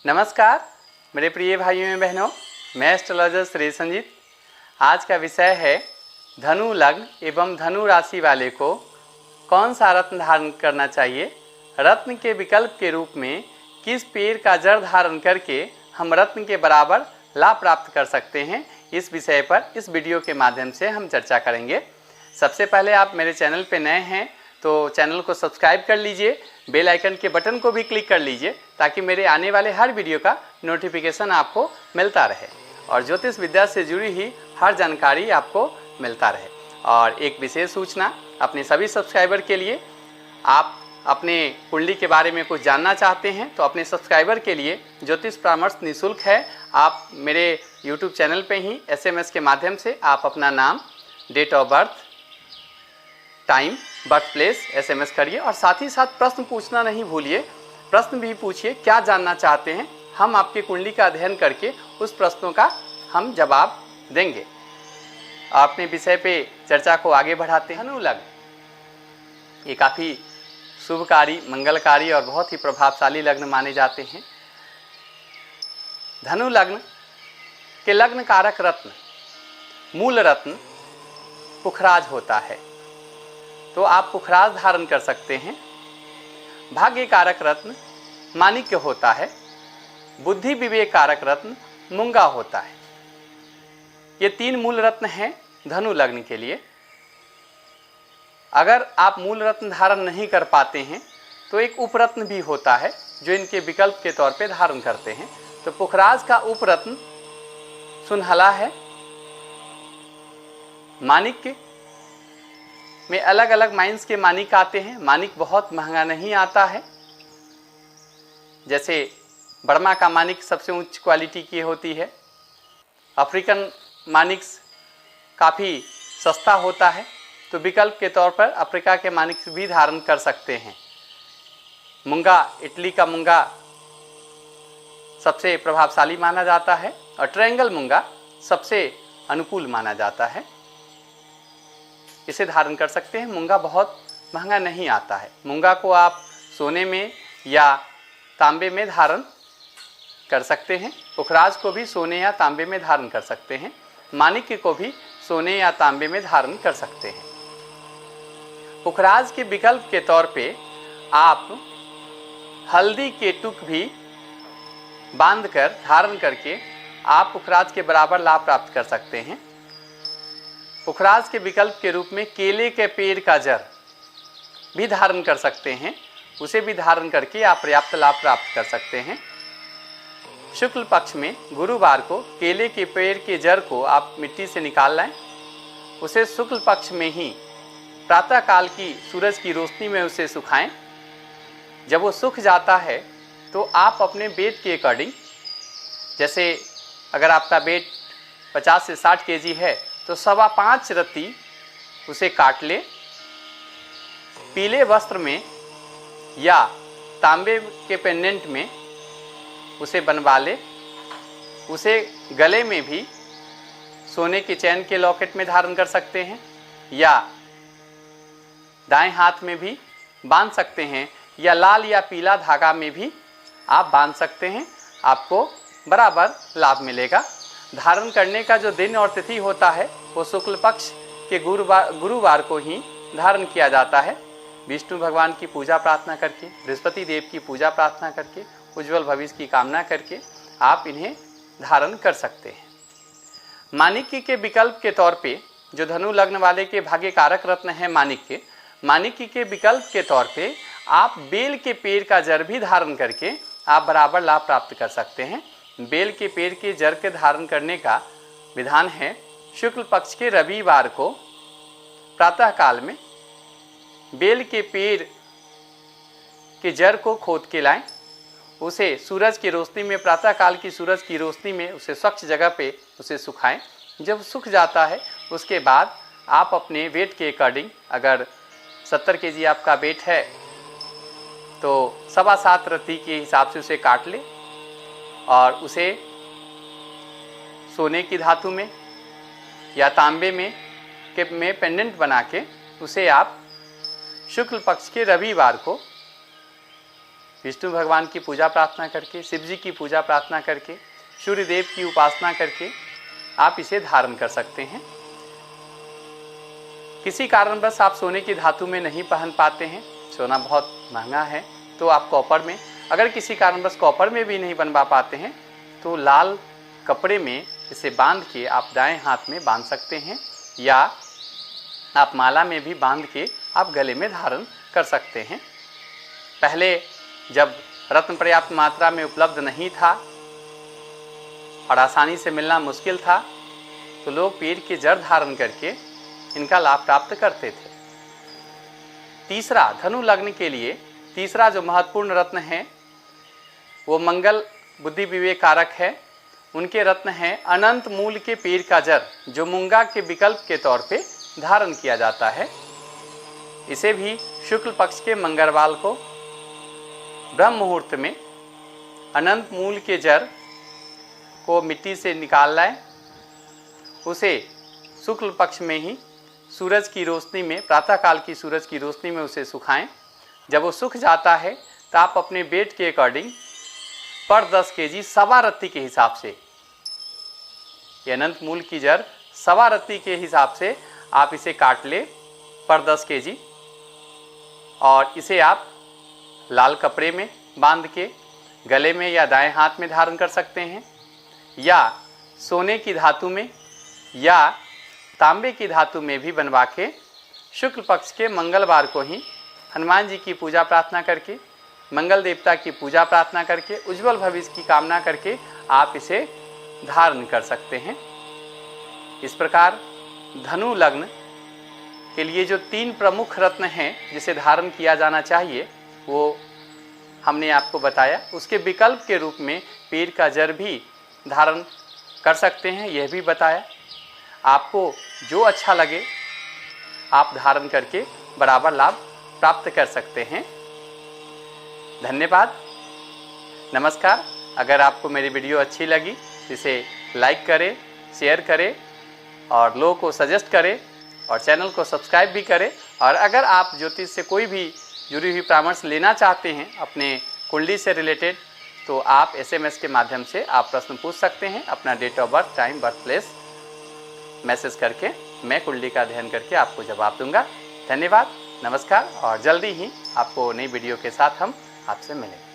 नमस्कार मेरे प्रिय भाइयों एवं बहनों, मैं एस्ट्रोलॉजर श्री संजीत। आज का विषय है धनु लग्न एवं धनु राशि वाले को कौन सा रत्न धारण करना चाहिए। रत्न के विकल्प के रूप में किस पेड़ का जड़ धारण करके हम रत्न के बराबर लाभ प्राप्त कर सकते हैं, इस विषय पर इस वीडियो के माध्यम से हम चर्चा करेंगे। सबसे पहले आप मेरे चैनल पर नए हैं तो चैनल को सब्सक्राइब कर लीजिए, बेल आइकन के बटन को भी क्लिक कर लीजिए ताकि मेरे आने वाले हर वीडियो का नोटिफिकेशन आपको मिलता रहे और ज्योतिष विद्या से जुड़ी ही हर जानकारी आपको मिलता रहे। और एक विशेष सूचना अपने सभी सब्सक्राइबर के लिए, आप अपने कुंडली के बारे में कुछ जानना चाहते हैं तो अपने सब्सक्राइबर के लिए ज्योतिष परामर्श निःशुल्क है। आप मेरे यूट्यूब चैनल पे ही SMS के माध्यम से आप अपना नाम, date of birth, time, birth place SMS करिए और साथ ही साथ प्रश्न पूछना नहीं भूलिए। प्रश्न भी पूछिए, क्या जानना चाहते हैं, हम आपकी कुंडली का अध्ययन करके उस प्रश्नों का हम जवाब देंगे। अपने विषय पे चर्चा को आगे बढ़ाते हैं। धनु लग्न ये काफ़ी शुभकारी, मंगलकारी और बहुत ही प्रभावशाली लग्न माने जाते हैं। धनु लग्न के लग्न कारक रत्न, मूल रत्न पुखराज होता है, तो आप पुखराज धारण कर सकते हैं। भाग्य कारक रत्न माणिक्य होता है। बुद्धि विवेक कारक रत्न मूंगा होता है। ये तीन मूल रत्न हैं धनु लग्न के लिए। अगर आप मूल रत्न धारण नहीं कर पाते हैं तो एक उपरत्न भी होता है जो इनके विकल्प के तौर पे धारण करते हैं। तो पुखराज का उपरत्न सुनहला है। माणिक्य में अलग अलग माइंस के माणिक आते हैं। माणिक बहुत महंगा नहीं आता है, जैसे बर्मा का माणिक सबसे उच्च क्वालिटी की होती है। अफ्रीकन माणिक्स काफ़ी सस्ता होता है, तो विकल्प के तौर पर अफ्रीका के माणिक भी धारण कर सकते हैं। मूंगा, इटली का मूंगा सबसे प्रभावशाली माना जाता है और ट्रायंगल मूंगा सबसे अनुकूल माना जाता है। इसे धारण कर सकते हैं। मूंगा बहुत महंगा नहीं आता है। मूंगा को आप सोने में या तांबे में धारण कर सकते हैं। पुखराज को भी सोने या तांबे में धारण कर सकते हैं। माणिक्य को भी सोने या तांबे में धारण कर सकते हैं। पुखराज के विकल्प के तौर पे आप हल्दी के टुक भी बांधकर धारण करके आप पुखराज के बराबर लाभ प्राप्त कर सकते हैं। पुखराज के विकल्प के रूप में केले के पेड़ का जड़ भी धारण कर सकते हैं। उसे भी धारण करके आप पर्याप्त लाभ प्राप्त कर सकते हैं। शुक्ल पक्ष में गुरुवार को केले के पेड़ के जड़ को आप मिट्टी से निकाल लाएं। उसे शुक्ल पक्ष में ही प्रातःकाल की सूरज की रोशनी में उसे सुखाएं। जब वो सूख जाता है तो आप अपने वेट के अकॉर्डिंग, जैसे अगर आपका वेट 50 से 60 kg है तो 5.25 रत्ती उसे काट ले, पीले वस्त्र में या तांबे के पेंडेंट में उसे बनवा ले। उसे गले में भी सोने के चैन के लॉकेट में धारण कर सकते हैं या दाएं हाथ में भी बांध सकते हैं या लाल या पीला धागा में भी आप बांध सकते हैं। आपको बराबर लाभ मिलेगा। धारण करने का जो दिन और तिथि होता है वो शुक्ल पक्ष के गुरुवार को ही धारण किया जाता है। विष्णु भगवान की पूजा प्रार्थना करके, बृहस्पति देव की पूजा प्रार्थना करके, उज्जवल भविष्य की कामना करके आप इन्हें धारण कर सकते हैं। माणिक्य के विकल्प के तौर पे जो धनु लग्न वाले के भाग्य कारक रत्न है माणिक्य, माणिक्य के विकल्प के तौर पे आप बेल के पेड़ का जड़ भी धारण करके आप बराबर लाभ प्राप्त कर सकते हैं। बेल के पेड़ के जड़ के धारण करने का विधान है, शुक्ल पक्ष के रविवार को प्रातःकाल में बेल के पेड़ के जड़ को खोद के लाएं। उसे सूरज की रोशनी में, प्रातःकाल की सूरज की रोशनी में उसे स्वच्छ जगह पे उसे सुखाएं। जब सूख जाता है उसके बाद आप अपने वेट के अकॉर्डिंग, अगर 70 kg आपका वेट है तो 7.25 रत्ती के हिसाब से उसे काट ले और उसे सोने की धातु में या तांबे में पेंडेंट बना के उसे आप शुक्ल पक्ष के रविवार को विष्णु भगवान की पूजा प्रार्थना करके, शिव जी की पूजा प्रार्थना करके, सूर्य देव की उपासना करके आप इसे धारण कर सकते हैं। किसी कारणवश आप सोने की धातु में नहीं पहन पाते हैं, सोना बहुत महंगा है, तो आप कॉपर में, अगर किसी कारणवश कॉपर में भी नहीं बनवा पाते हैं तो लाल कपड़े में इसे बांध के आप दाएं हाथ में बांध सकते हैं, या आप माला में भी बांध के आप गले में धारण कर सकते हैं। पहले जब रत्न पर्याप्त मात्रा में उपलब्ध नहीं था और आसानी से मिलना मुश्किल था, तो लोग पेड़ के जड़ धारण करके इनका लाभ प्राप्त करते थे। तीसरा, धनु लग्न के लिए तीसरा जो महत्वपूर्ण रत्न है वो मंगल बुद्धि विवेक कारक है। उनके रत्न हैं अनंत मूल के पेड़ का जड़, जो मूंगा के विकल्प के तौर पे धारण किया जाता है। इसे भी शुक्ल पक्ष के मंगलवार को ब्रह्म मुहूर्त में अनंत मूल के जड़ को मिट्टी से निकाल लाएं, उसे शुक्ल पक्ष में ही सूरज की रोशनी में, प्रातःकाल की सूरज की रोशनी में उसे सुखाएं। जब वो सूख जाता है तो आप अपने वेट के अकॉर्डिंग पर 10 kg सवा रत्ती के हिसाब से, ये अनंत मूल की जड़ सवा रत्ती के हिसाब से आप इसे काट ले पर 10 kg, और इसे आप लाल कपड़े में बांध के गले में या दाएं हाथ में धारण कर सकते हैं, या सोने की धातु में या तांबे की धातु में भी बनवा के शुक्ल पक्ष के मंगलवार को ही हनुमान जी की पूजा प्रार्थना करके, मंगल देवता की पूजा प्रार्थना करके, उज्जवल भविष्य की कामना करके आप इसे धारण कर सकते हैं। इस प्रकार धनु लग्न के लिए जो 3 प्रमुख रत्न हैं जिसे धारण किया जाना चाहिए वो हमने आपको बताया। उसके विकल्प के रूप में पेड़ का जड़ भी धारण कर सकते हैं, यह भी बताया। आपको जो अच्छा लगे आप धारण करके बराबर लाभ प्राप्त कर सकते हैं। धन्यवाद, नमस्कार। अगर आपको मेरी वीडियो अच्छी लगी इसे लाइक करें, शेयर करें और लोगों को सजेस्ट करें और चैनल को सब्सक्राइब भी करें। और अगर आप ज्योतिष से कोई भी जुड़ी हुई परामर्श लेना चाहते हैं अपने कुंडली से रिलेटेड, तो आप SMS के माध्यम से आप प्रश्न पूछ सकते हैं। अपना date of birth, time, birth place message करके मैं कुंडली का अध्ययन करके आपको जवाब दूंगा। धन्यवाद, नमस्कार, और जल्दी ही आपको नई वीडियो के साथ हम आपसे मिलेंगे।